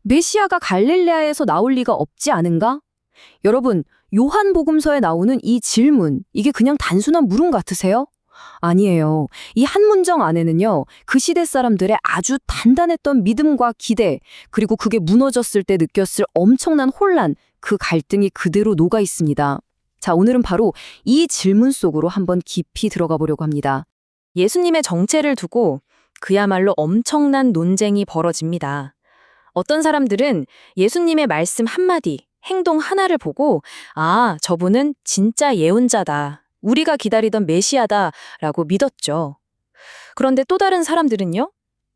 메시아가 갈릴레아에서 나올 리가 없지 않은가? 여러분, 요한복음서에 나오는 이 질문, 이게 그냥 단순한 물음 같으세요? 아니에요. 이 한 문장 안에는요, 그 시대 사람들의 아주 단단했던 믿음과 기대, 그리고 그게 무너졌을 때 느꼈을 엄청난 혼란, 그 갈등이 그대로 녹아 있습니다. 자, 오늘은 바로 이 질문 속으로 한번 깊이 들어가 보려고 합니다. 예수님의 정체를 두고 그야말로 엄청난 논쟁이 벌어집니다. 어떤 사람들은 예수님의 말씀 한마디, 행동 하나를 보고 아, 저분은 진짜 예언자다. 우리가 기다리던 메시아다 라고 믿었죠. 그런데 또 다른 사람들은요?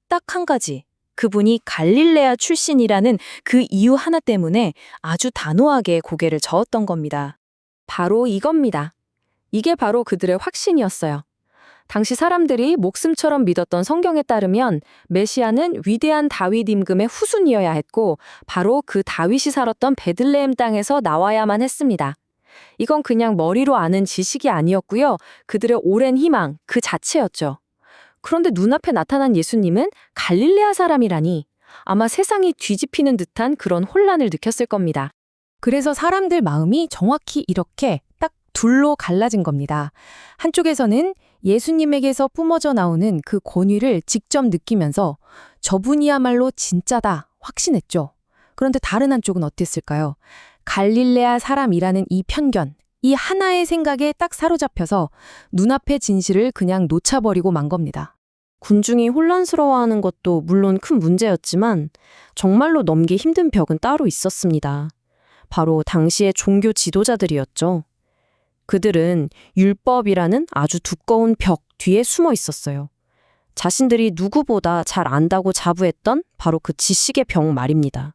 딱 한 가지. 그분이 갈릴레아 출신이라는 그 이유 하나 때문에 아주 단호하게 고개를 저었던 겁니다. 바로 이겁니다. 이게 바로 그들의 확신이었어요. 당시 사람들이 목숨처럼 믿었던 성경에 따르면 메시아는 위대한 다윗 임금의 후손이어야 했고 바로 그 다윗이 살았던 베들레헴 땅에서 나와야만 했습니다. 이건 그냥 머리로 아는 지식이 아니었고요. 그들의 오랜 희망 그 자체였죠. 그런데 눈앞에 나타난 예수님은 갈릴레아 사람이라니 아마 세상이 뒤집히는 듯한 그런 혼란을 느꼈을 겁니다. 그래서 사람들 마음이 정확히 이렇게 딱 둘로 갈라진 겁니다. 한쪽에서는 예수님에게서 뿜어져 나오는 그 권위를 직접 느끼면서 저분이야말로 진짜다 확신했죠. 그런데 다른 한쪽은 어땠을까요? 갈릴레아 사람이라는 이 편견, 이 하나의 생각에 딱 사로잡혀서 눈앞의 진실을 그냥 놓쳐버리고 만 겁니다. 군중이 혼란스러워하는 것도 물론 큰 문제였지만 정말로 넘기 힘든 벽은 따로 있었습니다. 바로 당시의 종교 지도자들이었죠. 그들은 율법이라는 아주 두꺼운 벽 뒤에 숨어 있었어요. 자신들이 누구보다 잘 안다고 자부했던 바로 그 지식의 벽 말입니다.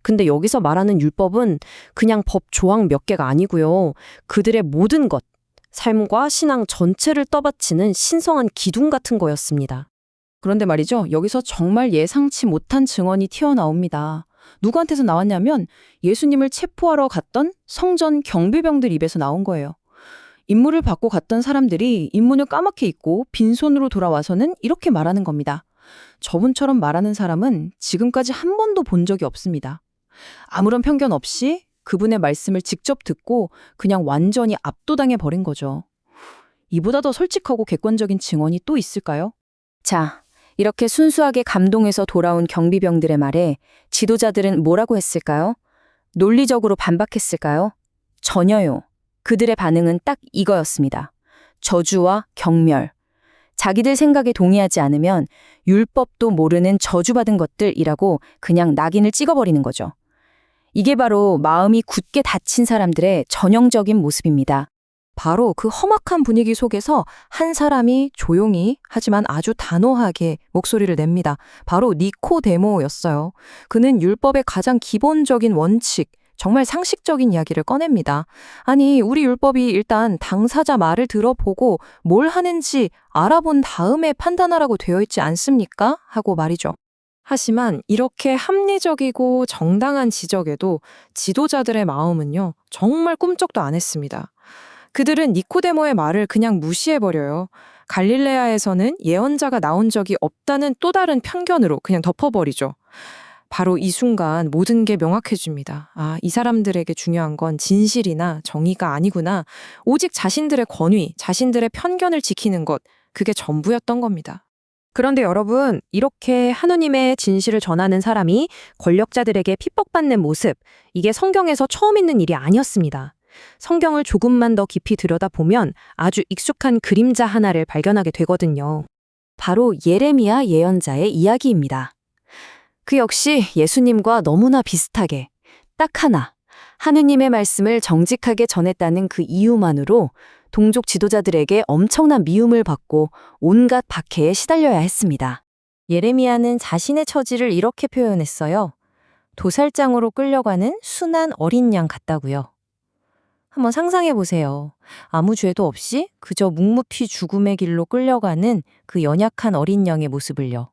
근데 여기서 말하는 율법은 그냥 법 조항 몇 개가 아니고요. 그들의 모든 것, 삶과 신앙 전체를 떠받치는 신성한 기둥 같은 거였습니다. 그런데 말이죠. 여기서 정말 예상치 못한 증언이 튀어나옵니다. 누구한테서 나왔냐면 예수님을 체포하러 갔던 성전 경비병들 입에서 나온 거예요. 임무를 받고 갔던 사람들이 입문을 까맣게 잊고 빈손으로 돌아와서는 이렇게 말하는 겁니다. 저분처럼 말하는 사람은 지금까지 한 번도 본 적이 없습니다. 아무런 편견 없이 그분의 말씀을 직접 듣고 그냥 완전히 압도당해 버린 거죠. 이보다 더 솔직하고 객관적인 증언이 또 있을까요? 자, 이렇게 순수하게 감동해서 돌아온 경비병들의 말에 지도자들은 뭐라고 했을까요? 논리적으로 반박했을까요? 전혀요. 그들의 반응은 딱 이거였습니다. 저주와 경멸. 자기들 생각에 동의하지 않으면 율법도 모르는 저주받은 것들이라고 그냥 낙인을 찍어버리는 거죠. 이게 바로 마음이 굳게 닫힌 사람들의 전형적인 모습입니다. 바로 그 험악한 분위기 속에서 한 사람이 조용히 하지만 아주 단호하게 목소리를 냅니다. 바로 니코데모였어요. 그는 율법의 가장 기본적인 원칙, 정말 상식적인 이야기를 꺼냅니다. 아니, 우리 율법이 일단 당사자 말을 들어보고 뭘 하는지 알아본 다음에 판단하라고 되어 있지 않습니까? 하고 말이죠. 하지만 이렇게 합리적이고 정당한 지적에도 지도자들의 마음은요, 정말 꿈쩍도 안 했습니다. 그들은 니코데모의 말을 그냥 무시해버려요. 갈릴레아에서는 예언자가 나온 적이 없다는 또 다른 편견으로 그냥 덮어버리죠. 바로 이 순간 모든 게 명확해집니다. 아, 이 사람들에게 중요한 건 진실이나 정의가 아니구나. 오직 자신들의 권위, 자신들의 편견을 지키는 것, 그게 전부였던 겁니다. 그런데 여러분, 이렇게 하느님의 진실을 전하는 사람이 권력자들에게 핍박받는 모습, 이게 성경에서 처음 있는 일이 아니었습니다. 성경을 조금만 더 깊이 들여다보면 아주 익숙한 그림자 하나를 발견하게 되거든요. 바로 예레미야 예언자의 이야기입니다. 그 역시 예수님과 너무나 비슷하게 딱 하나, 하느님의 말씀을 정직하게 전했다는 그 이유만으로 동족 지도자들에게 엄청난 미움을 받고 온갖 박해에 시달려야 했습니다. 예레미야는 자신의 처지를 이렇게 표현했어요. 도살장으로 끌려가는 순한 어린 양 같다고요. 한번 상상해 보세요. 아무 죄도 없이 그저 묵묵히 죽음의 길로 끌려가는 그 연약한 어린 양의 모습을요.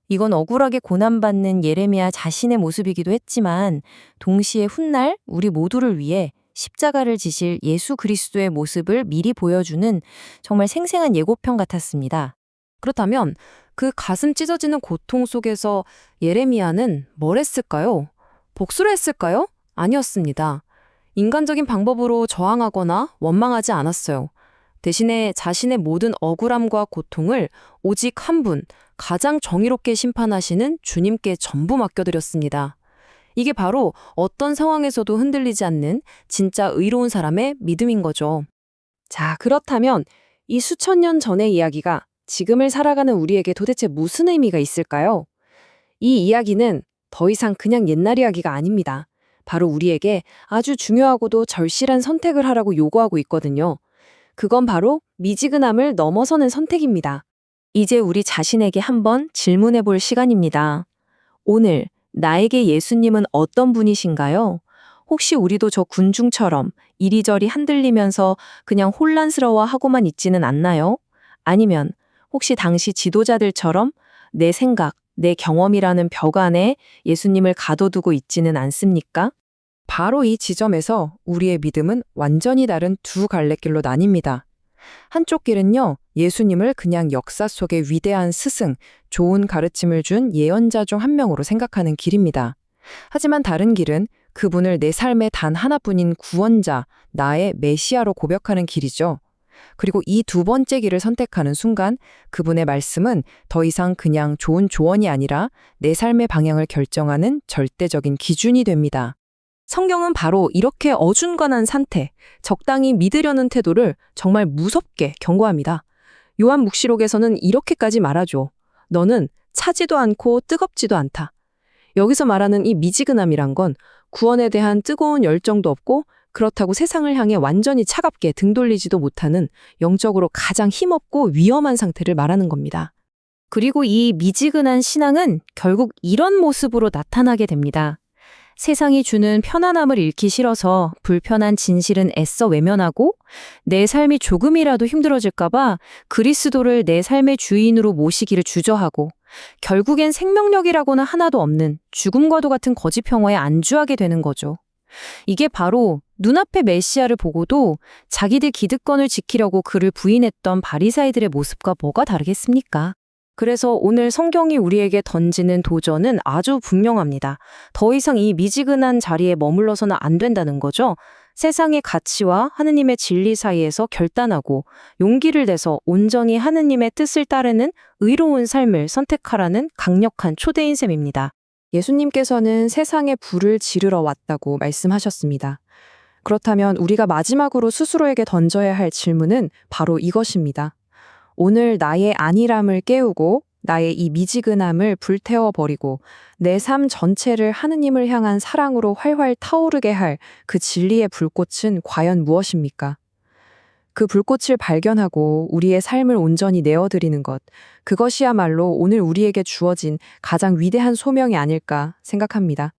이건 억울하게 고난받는 예레미야 자신의 모습이기도 했지만 동시에 훗날 우리 모두를 위해 십자가를 지실 예수 그리스도의 모습을 미리 보여주는 정말 생생한 예고편 같았습니다. 그렇다면 그 가슴 찢어지는 고통 속에서 예레미야는 뭘 했을까요? 복수를 했을까요? 아니었습니다. 인간적인 방법으로 저항하거나 원망하지 않았어요. 대신에 자신의 모든 억울함과 고통을 오직 한 분, 가장 정의롭게 심판하시는 주님께 전부 맡겨드렸습니다. 이게 바로 어떤 상황에서도 흔들리지 않는 진짜 의로운 사람의 믿음인 거죠. 자, 그렇다면 이 수천 년 전의 이야기가 지금을 살아가는 우리에게 도대체 무슨 의미가 있을까요? 이 이야기는 더 이상 그냥 옛날 이야기가 아닙니다. 바로 우리에게 아주 중요하고도 절실한 선택을 하라고 요구하고 있거든요. 그건 바로 미지근함을 넘어서는 선택입니다. 이제 우리 자신에게 한번 질문해 볼 시간입니다. 오늘 나에게 예수님은 어떤 분이신가요? 혹시 우리도 저 군중처럼 이리저리 흔들리면서 그냥 혼란스러워하고만 있지는 않나요? 아니면 혹시 당시 지도자들처럼 내 생각, 내 경험이라는 벽 안에 예수님을 가둬두고 있지는 않습니까? 바로 이 지점에서 우리의 믿음은 완전히 다른 두 갈래길로 나뉩니다. 한쪽 길은요, 예수님을 그냥 역사 속의 위대한 스승, 좋은 가르침을 준 예언자 중 한 명으로 생각하는 길입니다. 하지만 다른 길은 그분을 내 삶의 단 하나뿐인 구원자, 나의 메시아로 고백하는 길이죠. 그리고 이 두 번째 길을 선택하는 순간 그분의 말씀은 더 이상 그냥 좋은 조언이 아니라 내 삶의 방향을 결정하는 절대적인 기준이 됩니다. 성경은 바로 이렇게 어중간한 상태, 적당히 믿으려는 태도를 정말 무섭게 경고합니다. 요한묵시록에서는 이렇게까지 말하죠. 너는 차지도 않고 뜨겁지도 않다. 여기서 말하는 이 미지근함이란 건 구원에 대한 뜨거운 열정도 없고 그렇다고 세상을 향해 완전히 차갑게 등 돌리지도 못하는 영적으로 가장 힘없고 위험한 상태를 말하는 겁니다. 그리고 이 미지근한 신앙은 결국 이런 모습으로 나타나게 됩니다. 세상이 주는 편안함을 잃기 싫어서 불편한 진실은 애써 외면하고 내 삶이 조금이라도 힘들어질까봐 그리스도를 내 삶의 주인으로 모시기를 주저하고 결국엔 생명력이라고는 하나도 없는 죽음과도 같은 거짓 평화에 안주하게 되는 거죠. 이게 바로 눈앞의 메시아를 보고도 자기들 기득권을 지키려고 그를 부인했던 바리사이들의 모습과 뭐가 다르겠습니까? 그래서 오늘 성경이 우리에게 던지는 도전은 아주 분명합니다. 더 이상 이 미지근한 자리에 머물러서는 안 된다는 거죠. 세상의 가치와 하느님의 진리 사이에서 결단하고 용기를 내서 온전히 하느님의 뜻을 따르는 의로운 삶을 선택하라는 강력한 초대인 셈입니다. 예수님께서는 세상에 불을 지르러 왔다고 말씀하셨습니다. 그렇다면 우리가 마지막으로 스스로에게 던져야 할 질문은 바로 이것입니다. 오늘 나의 안일함을 깨우고 나의 이 미지근함을 불태워버리고 내 삶 전체를 하느님을 향한 사랑으로 활활 타오르게 할 그 진리의 불꽃은 과연 무엇입니까? 그 불꽃을 발견하고 우리의 삶을 온전히 내어드리는 것, 그것이야말로 오늘 우리에게 주어진 가장 위대한 소명이 아닐까 생각합니다.